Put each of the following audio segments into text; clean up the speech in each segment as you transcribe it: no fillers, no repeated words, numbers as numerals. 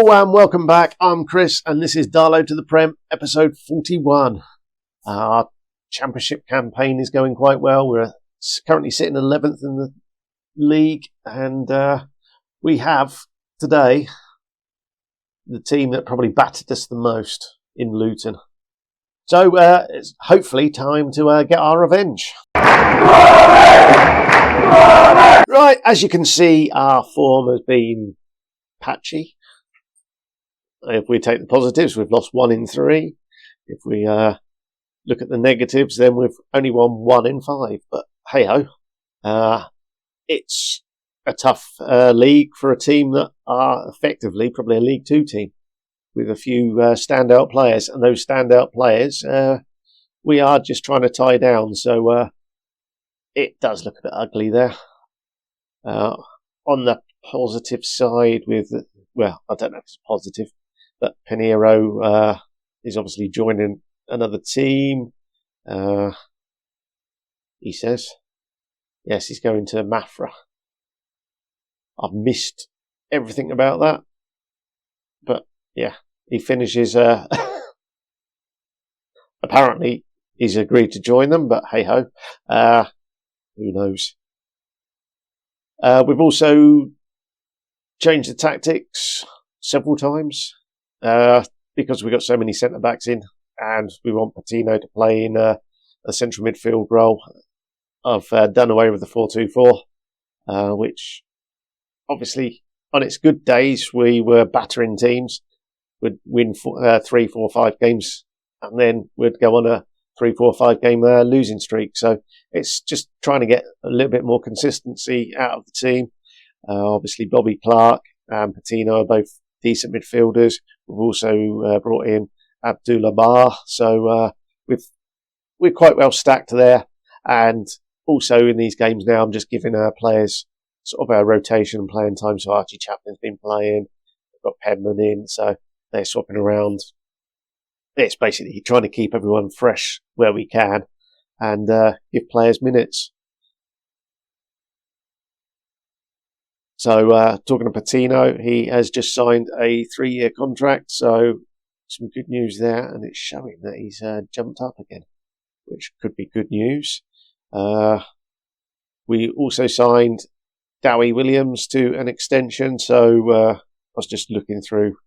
Hello and welcome back. I'm Chris and this is Darlo to the Prem, episode 41. Our championship campaign is going quite well. We're currently sitting 11th in the league and we have today the team that probably battered us the most in Luton. So it's hopefully time to get our revenge. Right, as you can see, our form has been patchy. If we take the positives, we've lost 1 in 3. If we look at the negatives, then we've only won 1 in 5. But hey-ho, it's a tough league for a team that are effectively probably a League 2 team with a few standout players. And those standout players, we are just trying to tie down. So it does look a bit ugly there. On the positive side with, well, I don't know if it's positive, but Pinheiro is obviously joining another team. He says, yes, he's going to Mafra. I've missed everything about that. But yeah, he finishes, apparently he's agreed to join them, but hey ho, who knows. We've also changed the tactics several times because we've got so many centre-backs in and we want Patino to play in a central midfield role. I've done away with the 4-2-4, which obviously on its good days we were battering teams. We'd win 3, 4, 5 games and then we'd go on a 3, 4, 5 game losing streak. So it's just trying to get a little bit more consistency out of the team. Obviously Bobby Clark and Patino are both decent midfielders. We've also brought in Abdullah Bar. So we're quite well stacked there. And also in these games now, I'm just giving our players sort of a rotation and playing time. So Archie Chaplin's been playing. We've got Pedman in. So they're swapping around. It's basically trying to keep everyone fresh where we can and give players minutes. So talking to Patino, he has just signed a 3-year contract. So some good news there. And it's showing that he's jumped up again, which could be good news. We also signed Dowie Williams to an extension. So I was just looking through.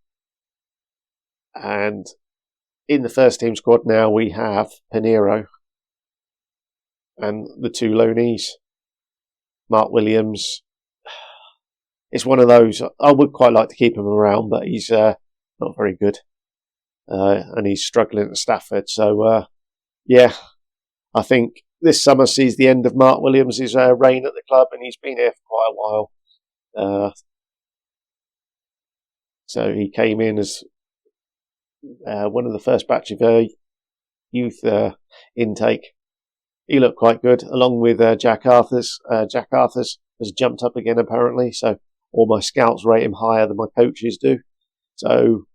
And in the first team squad now, we have Pinheiro and the 2 loanees, Mark Williams. It's one of those, I would quite like to keep him around, but he's not very good. And he's struggling at Stafford. So, yeah, I think this summer sees the end of Mark Williams' reign at the club, and he's been here for quite a while. So he came in as one of the first batch of youth intake. He looked quite good, along with Jack Arthurs. Jack Arthurs has jumped up again, apparently, so all my scouts rate him higher than my coaches do. So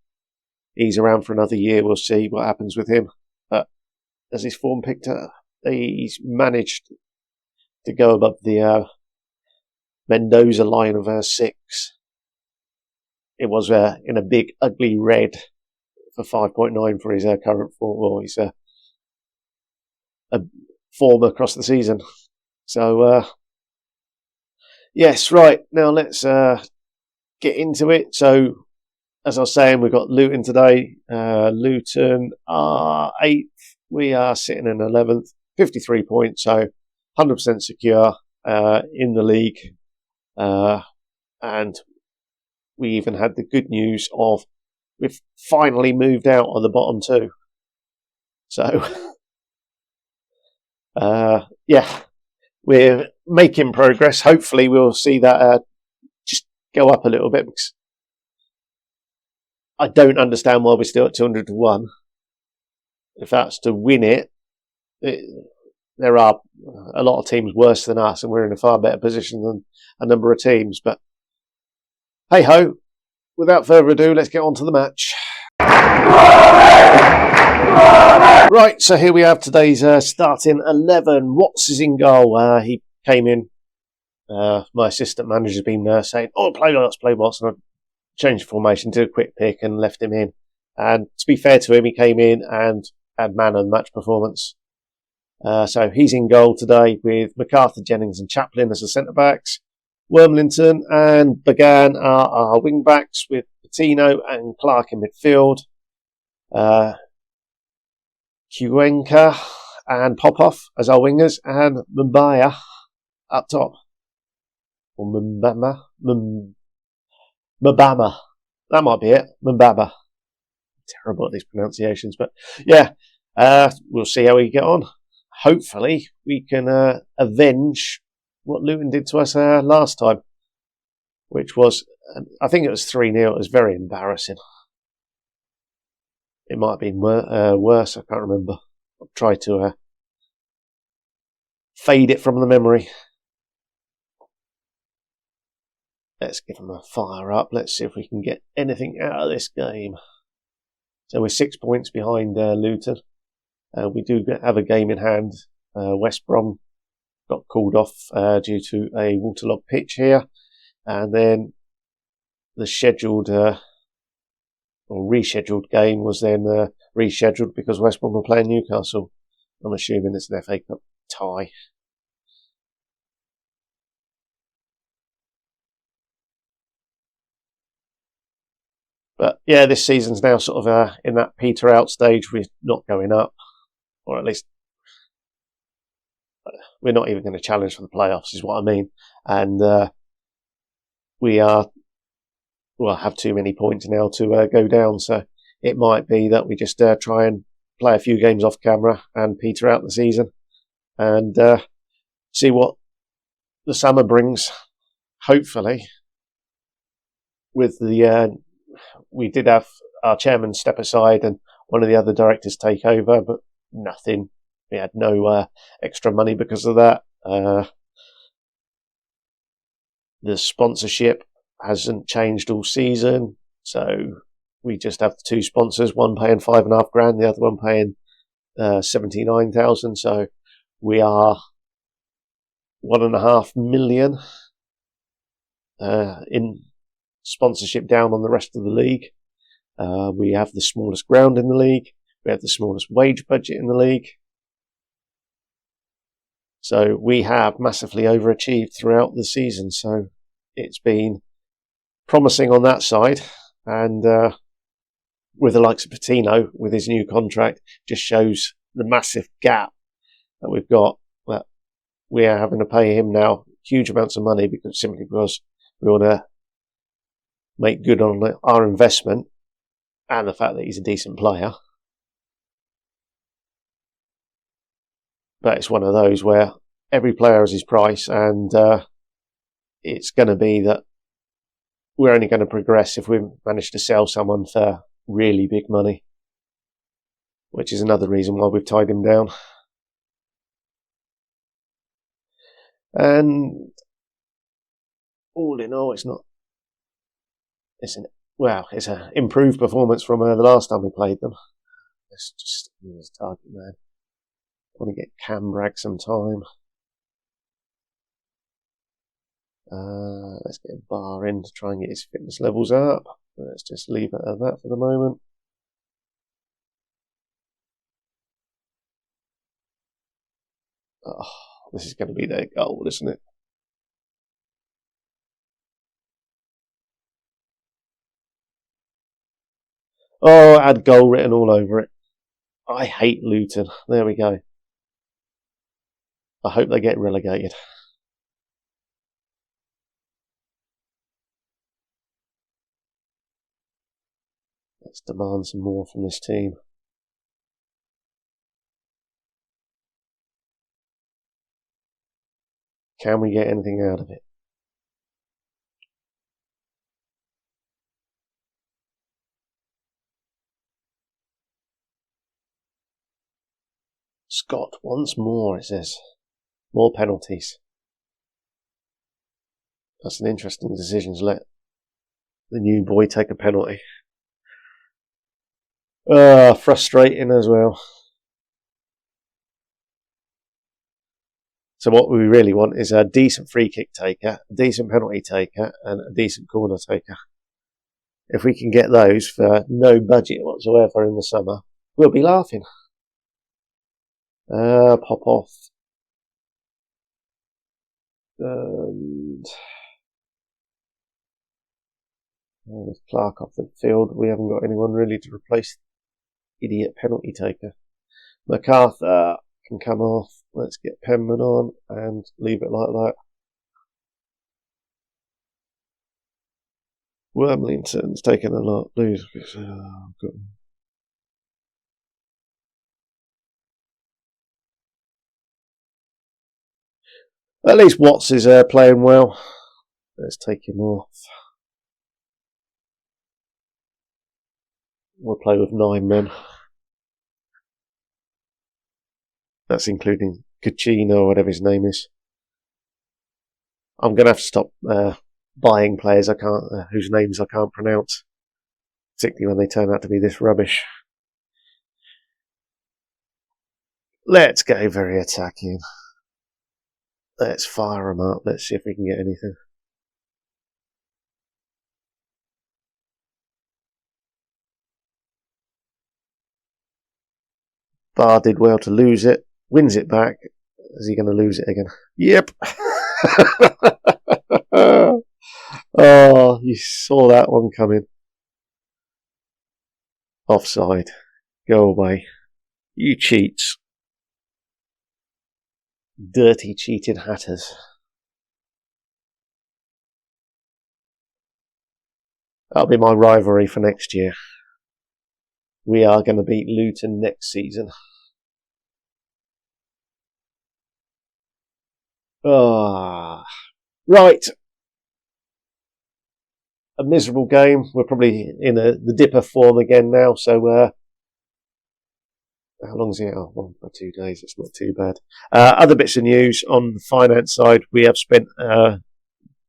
he's around for another year. We'll see what happens with him. But as his form picked up, he's managed to go above the Mendoza line of 6. It was in a big, ugly red for 5.9 for his current form. Well, he's a form across the season. So, yes, right. Now let's get into it. So, as I was saying, we've got Luton today. Luton are 8th. We are sitting in 11th. 53 points, so 100% secure in the league. And we even had the good news of we've finally moved out of the bottom 2. So, yeah, we're making progress. Hopefully we'll see that just go up a little bit, because I don't understand why we're still at 200 to 1. If that's to win it, there are a lot of teams worse than us, and we're in a far better position than a number of teams. But hey ho, without further ado, let's get on to the match. Right, so here we have today's starting 11. Watts is in goal. He came in. My assistant manager's been saying, "Oh, play Watts, play Watts," and changed the formation, did a quick pick and left him in. And to be fair to him, he came in and had man of the match performance. So he's in goal today with MacArthur, Jennings and Chaplin as the centre-backs. Wormlington and Bagan are our wing-backs with Patino and Clark in midfield. Cuenca and Popoff as our wingers, and Mbaya up top. Or Mbama. Mbama. That might be it. Mbaba. Terrible at these pronunciations, but yeah, we'll see how we get on. Hopefully, we can avenge what Luton did to us last time, which was, I think it was 3-0. It was very embarrassing. It might have been worse, I can't remember. I'll try to fade it from the memory. Let's give them a fire up. Let's see if we can get anything out of this game. So we're 6 points behind Luton. We do have a game in hand. West Brom got called off due to a waterlogged pitch here. And then the scheduled or rescheduled game was then rescheduled because West Brom were playing Newcastle. I'm assuming it's an FA Cup tie. But yeah, this season's now sort of in that peter out stage. We're not going up, or at least we're not even going to challenge for the playoffs, is what I mean. And we will have too many points now to go down. So it might be that we just try and play a few games off camera and peter out the season and see what the summer brings. Hopefully, with the we did have our chairman step aside and one of the other directors take over, but nothing. We had no extra money because of that. The sponsorship hasn't changed all season, so we just have the two sponsors, one paying $5,500, the other one paying 79,000. So we are $1.5 million in sponsorship down on the rest of the league. We have the smallest ground in the league. We have the smallest wage budget in the league. So we have massively overachieved throughout the season. So it's been promising on that side. And with the likes of Patino, with his new contract, just shows the massive gap that we've got. That we are having to pay him now huge amounts of money simply because we want to make good on our investment and the fact that he's a decent player. But it's one of those where every player has his price, and it's going to be that we're only going to progress if we manage to sell someone for really big money, which is another reason why we've tied him down. And all in all, it's an improved performance from the last time we played them. Let's just use target man. I want to get Cam Bragg some time. Let's get Bar in to try and get his fitness levels up. Let's just leave it at that for the moment. Oh, this is going to be their goal, isn't it? Oh, it had goal written all over it. I hate Luton. There we go. I hope they get relegated. Let's demand some more from this team. Can we get anything out of it? Scott once more, it says. More penalties. That's an interesting decision to let the new boy take a penalty. Frustrating as well. So what we really want is a decent free kick taker, a decent penalty taker, and a decent corner taker. If we can get those for no budget whatsoever in the summer, we'll be laughing. Pop off. And there's Clark off the field. We haven't got anyone really to replace idiot penalty taker. MacArthur can come off. Let's get Penman on and leave it like that. Wormlington's taken a lot. Lose. At least Watts is playing well. Let's take him off. We'll play with 9 men. That's including Cucino, or whatever his name is. I'm going to have to stop buying players whose names I can't pronounce, particularly when they turn out to be this rubbish. Let's go very attacking. Let's fire them up. Let's see if we can get anything. Barr did well to lose it. Wins it back. Is he going to lose it again? Yep. Oh, you saw that one coming. Offside. Go away. You cheats. Dirty, cheated hatters. That'll be my rivalry for next year. We are going to beat Luton next season. Right. A miserable game. We're probably in the dipper form again now, so how long is it? 1 or 2 days. It's not too bad. Other bits of news on the finance side, we have spent a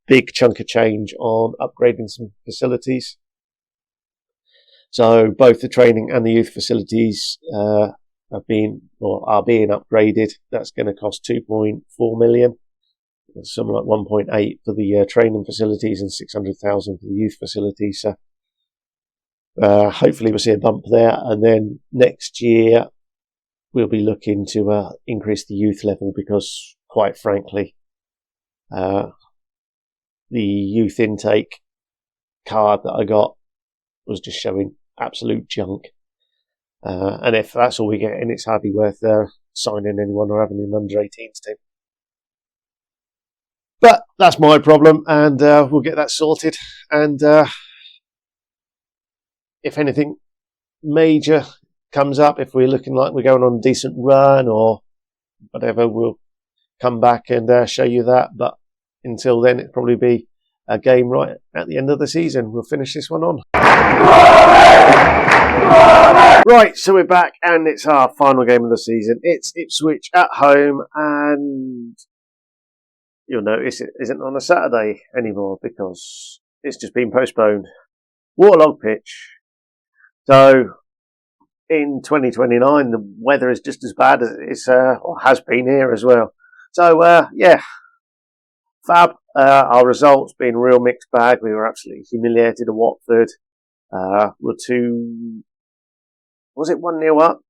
big chunk of change on upgrading some facilities. So both the training and the youth facilities are being upgraded. That's going to cost 2.4 million. Something like 1.8 for the training facilities and 600,000 for the youth facilities. So hopefully we'll see a bump there, and then next year we'll be looking to increase the youth level, because quite frankly the youth intake card that I got was just showing absolute junk, and if that's all we get in, it's hardly worth signing anyone or having an under 18s team. But that's my problem, and we'll get that sorted. And if anything major comes up, if we're looking like we're going on a decent run or whatever, we'll come back and show you that. But until then, it'll probably be a game right at the end of the season. We'll finish this one on. Right, so we're back, and it's our final game of the season. It's Ipswich at home, and you'll notice it isn't on a Saturday anymore because it's just been postponed. Waterlogged pitch. So in 2029, the weather is just as bad as it is, or has been here as well. So fab. Our results being a real mixed bag. We were absolutely humiliated at Watford. We're 1-0 up,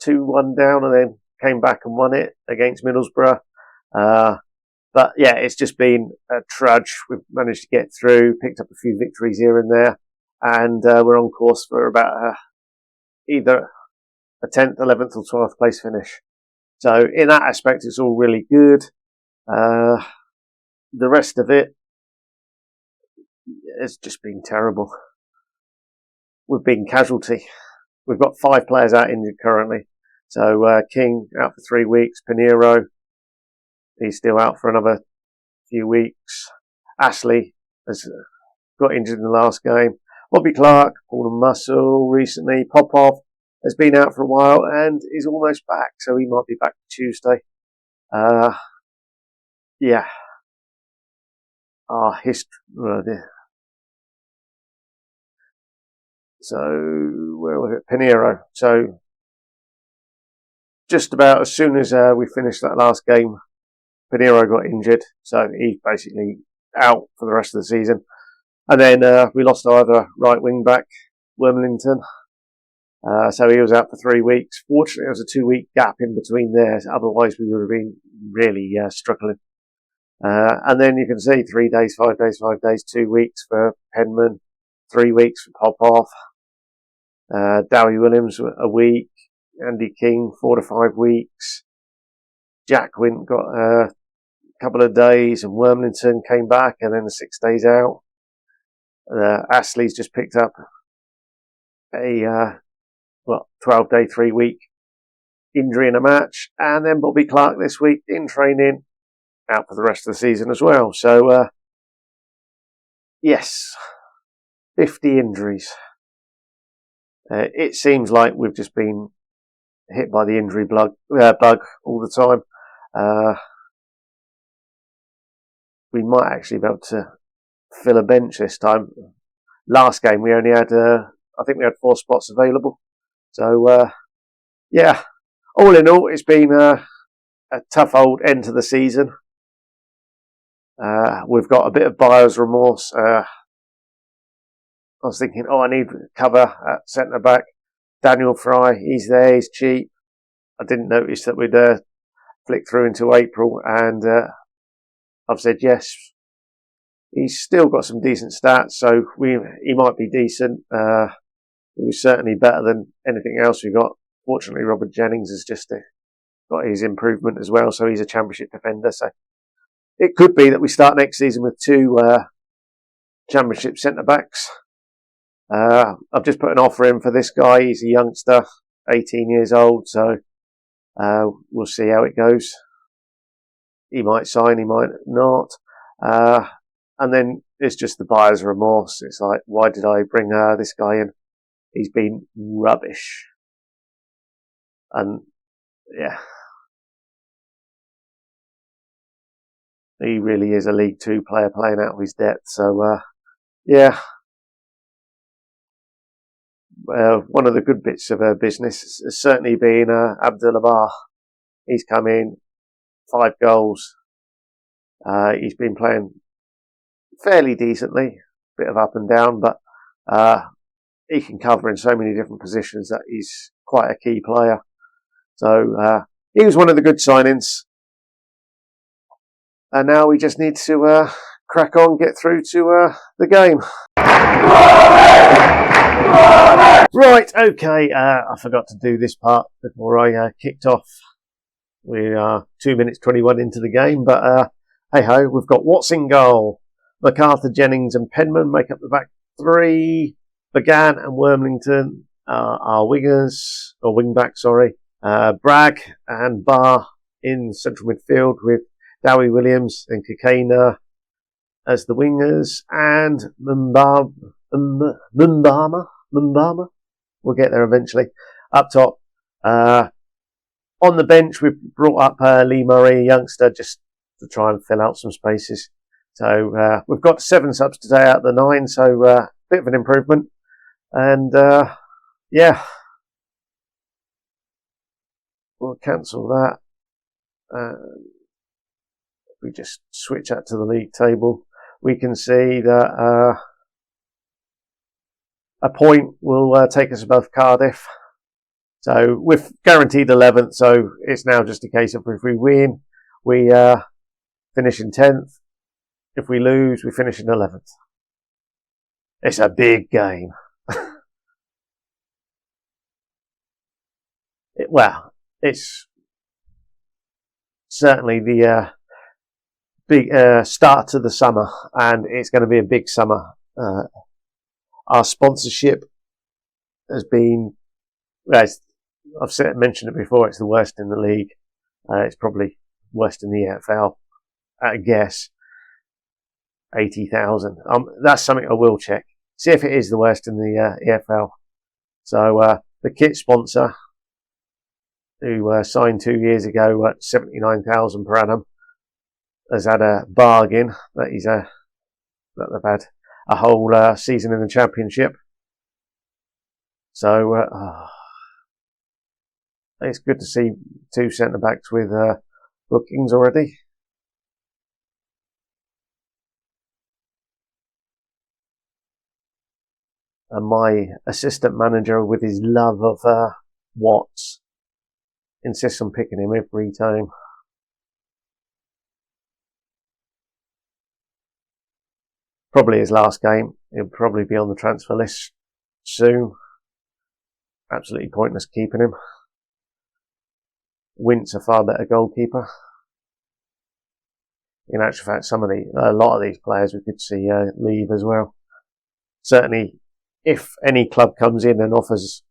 2-1 down, and then came back and won it against Middlesbrough. But yeah, it's just been a trudge. We've managed to get through, picked up a few victories here and there, and we're on course for about either a 10th, 11th or 12th place finish. So in that aspect, it's all really good. The rest of it, it's just been terrible. We've been casualty. We've got 5 players out injured currently. So King out for 3 weeks. Pinheiro, he's still out for another few weeks. Ashley has got injured in the last game. Bobby Clark pulled a muscle recently. Popov has been out for a while and is almost back, so he might be back Tuesday. Yeah. Our history. So where was it? Pinheiro. So just about as soon as we finished that last game, Pinheiro got injured, so he's basically out for the rest of the season. And then we lost our other right wing back, Wormlington. So he was out for 3 weeks. Fortunately, there was a 2-week gap in between there. Otherwise, we would have been really struggling. And then you can see 3 days, 5 days, 5 days, 2 weeks for Penman, 3 weeks for Popoff, Dowie Williams a week, Andy King 4 to 5 weeks, Jack Wint got a couple of days, and Wormlington came back and then 6 days out. Astley's just picked up a 12-day, 3-week injury in a match, and then Bobby Clark this week in training, out for the rest of the season as well. So, yes, 50 injuries. It seems like we've just been hit by the injury bug all the time. We might actually be able to fill a bench this time. Last game we only had, I think we had 4 spots available. So, yeah, all in all, it's been a tough old end to the season. We've got a bit of buyer's remorse. I was thinking, I need cover at centre back. Daniel Fry, he's there, he's cheap. I didn't notice that we'd flick through into April, and I've said yes. He's still got some decent stats, so he might be decent. He was certainly better than anything else we got. Fortunately, Robert Jennings has just got his improvement as well, so he's a championship defender. So it could be that we start next season with 2 championship centre-backs. I've just put an offer in for this guy. He's a youngster, 18 years old, so we'll see how it goes. He might sign, he might not. And then it's just the buyer's remorse. It's like, why did I bring this guy in? He's been rubbish. And, yeah. He really is a League 2 player playing out of his depth. So, yeah. One of the good bits of business has certainly been Abdullah Bar. He's come in, 5 goals. He's been playing fairly decently, bit of up and down, but he can cover in so many different positions that he's quite a key player. So he was one of the good signings. And now we just need to crack on, get through to the game. Right, okay, I forgot to do this part before I kicked off. We are 2 minutes 21 into the game, but hey-ho, we've got Watts in goal. MacArthur, Jennings and Penman make up the back 3. Began and Wormlington are wingers, or wing-back, sorry. Bragg and Barr in central midfield with Dowie Williams and Kikana as the wingers, and Mumbama, we'll get there eventually, up top. On the bench, we've brought up Lee Murray, a youngster, just to try and fill out some spaces. So we've got 7 subs today out of the 9, so a bit of an improvement. And yeah, we'll cancel that. If we just switch that to the league table, we can see that a point will take us above Cardiff. So we've guaranteed 11th, so it's now just a case of if we win, we finish in 10th. If we lose, we finish in 11th. It's a big game. It's certainly the big start to the summer, and it's going to be a big summer. Our sponsorship has been, as I've mentioned it before, it's the worst in the league. It's probably worst in the EFL, at a guess. 80,000. That's something I will check. See if it is the worst in the EFL. So the kit sponsor, who signed 2 years ago at 79,000 per annum, has had a bargain that that they've had a whole season in the Championship. So it's good to see 2 centre backs with bookings already. And my assistant manager, with his love of Watts, insists on picking him every time. Probably his last game. He'll probably be on the transfer list soon. Absolutely pointless keeping him. Wint's a far better goalkeeper. In actual fact, a lot of these players we could see leave as well. Certainly, if any club comes in and offers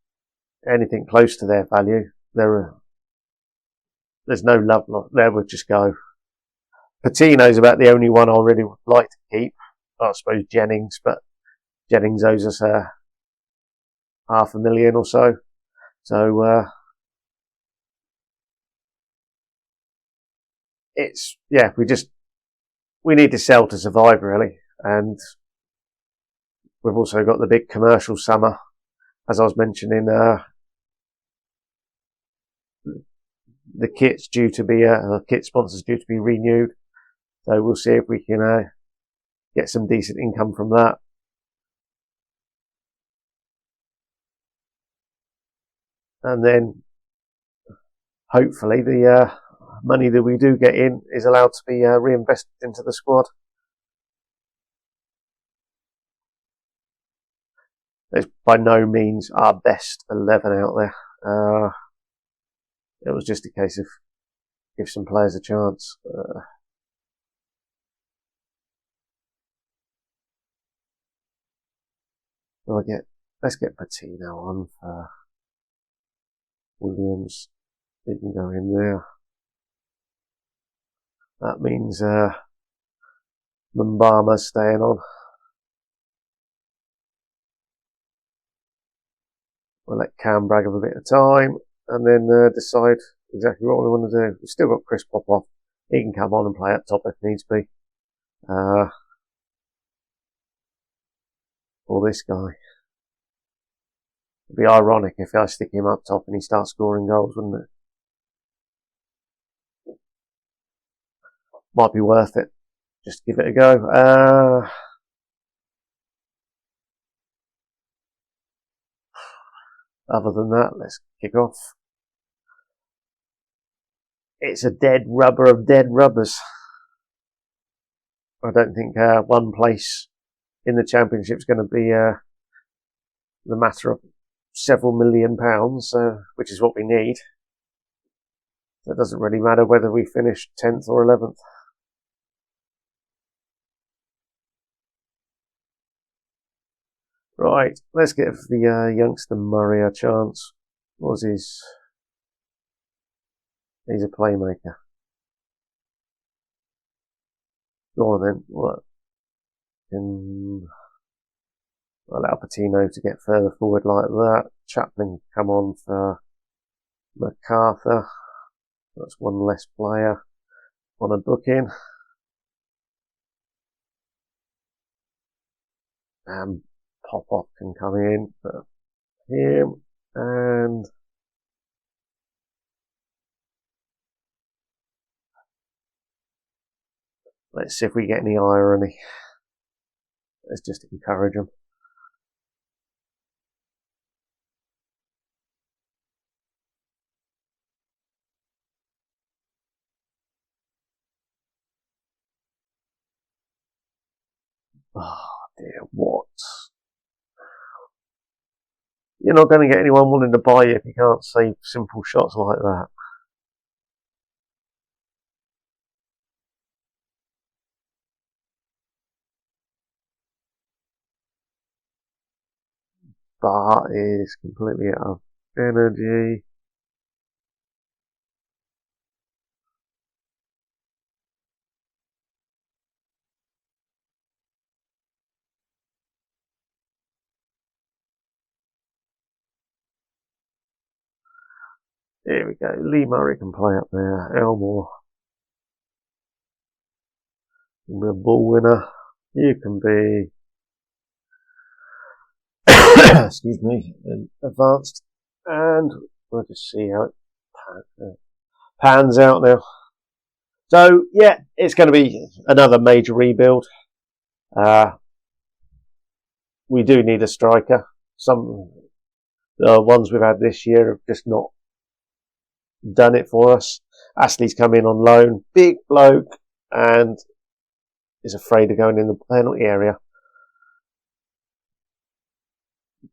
anything close to their value, there's no love there. Would just go. Patino's about the only one I really would like to keep. I suppose Jennings, but Jennings owes us $500,000 or so. So we need to sell to survive, really. And we've also got the big commercial summer, as I was mentioning. The kit's due to be kit sponsors due to be renewed, so we'll see if we can get some decent income from that. And then hopefully the money that we do get in is allowed to be reinvested into the squad. It's by no means our best 11 out there. It was just a case of give some players a chance. Let's get Patino on for Williams. He can go in there. That means Mbama's staying on. We'll let Cam brag of a bit of time and then decide exactly what we want to do. We've still got Chris Popoff. He can come on and play up top if needs be. Or this guy. It'd be ironic if I stick him up top and he starts scoring goals, wouldn't it? Might be worth it. Just give it a go. Other than that, let's kick off. It's a dead rubber of dead rubbers. I don't think one place in the Championship is going to be the matter of several £1 million, which is what we need. So it doesn't really matter whether we finish 10th or 11th. Right, let's give the youngster Murray a chance. He's a playmaker. Go on then. Allow Patino to get further forward like that. Chaplin come on for MacArthur. That's one less player on a booking. And Pop-Up can come in for him. And let's see if we get any irony. Let's just encourage them. Oh dear, what? You're not going to get anyone willing to buy you if you can't save simple shots like that. Bart is completely out of energy. Here we go. Lee Murray can play up there. Elmore. The ball winner. You can be excuse me, advanced, and we'll just see how it pans out now. So yeah, it's going to be another major rebuild. We do need a striker. Some the ones we've had this year have just not done it for us. Ashley's come in on loan, big bloke, and is afraid of going in the penalty area.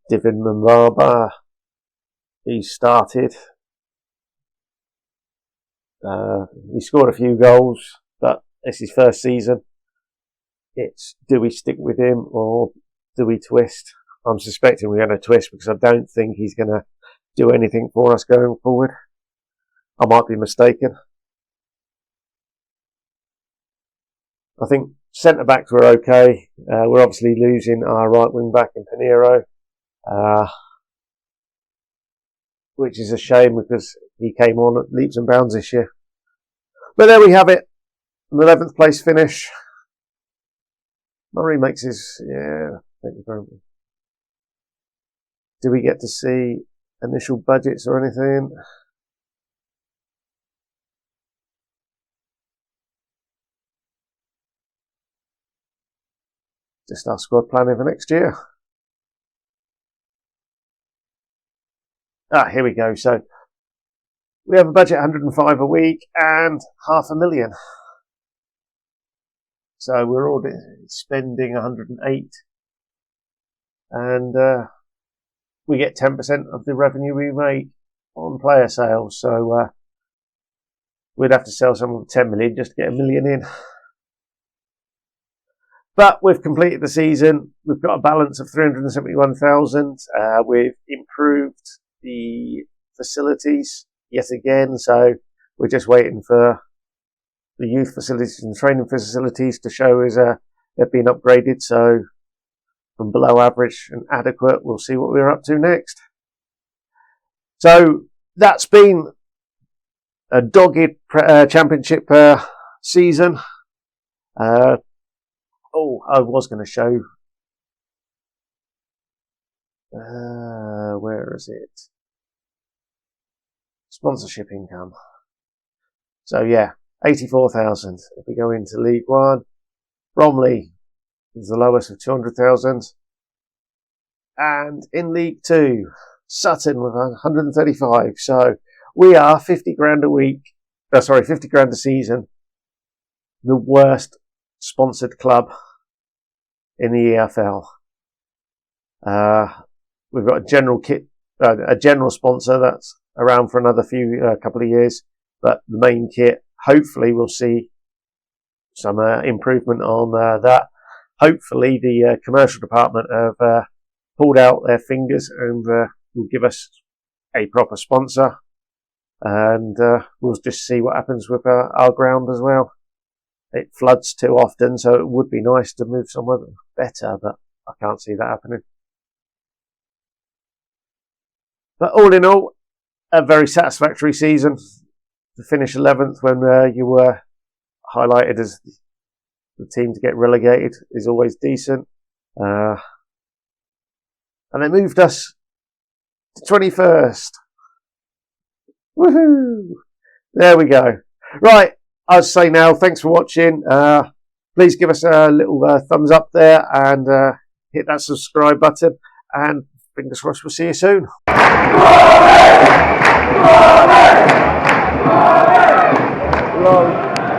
Divin Mbaba, he started. He scored a few goals, but it's his first season. It's, do we stick with him or do we twist? I'm suspecting we're going to twist because I don't think he's going to do anything for us going forward. I might be mistaken. I think centre-backs were okay. We're obviously losing our right wing-back in Pinheiro, which is a shame because he came on at leaps and bounds this year. But there we have it. An 11th place finish. Murray makes his, thank you very much. Do we get to see initial budgets or anything? Just our squad planning for next year. Here we go. So we have a budget 105 a week and $500,000. So we're already spending 108, and we get 10% of the revenue we make on player sales. So we'd have to sell some 10 million just to get $1 million in. But we've completed the season. We've got a balance of 371,000. We've improved the facilities yet again. So we're just waiting for the youth facilities and training facilities to show us they've been upgraded. So from below average and adequate, we'll see what we're up to next. So that's been a dogged championship season. I was going to show, where is it? Sponsorship income. So yeah, 84,000. If we go into League One, Bromley is the lowest with 200,000. And in League Two, Sutton with 135. So we are 50 grand a week, 50 grand a season, the worst sponsored club in the EFL. We've got a general sponsor that's around for another couple of years, but the main kit, hopefully we'll see some improvement on that. Hopefully the commercial department have pulled out their fingers and will give us a proper sponsor, and we'll just see what happens with our ground as well. It floods too often, so it would be nice to move somewhere better, but I can't see that happening. But all in all, a very satisfactory season. To finish 11th when you were highlighted as the team to get relegated is always decent. And they moved us to 21st. Woohoo! There we go. Right. I'd say now, thanks for watching. Please give us a little thumbs up there and hit that subscribe button. And fingers crossed, we'll see you soon. Love.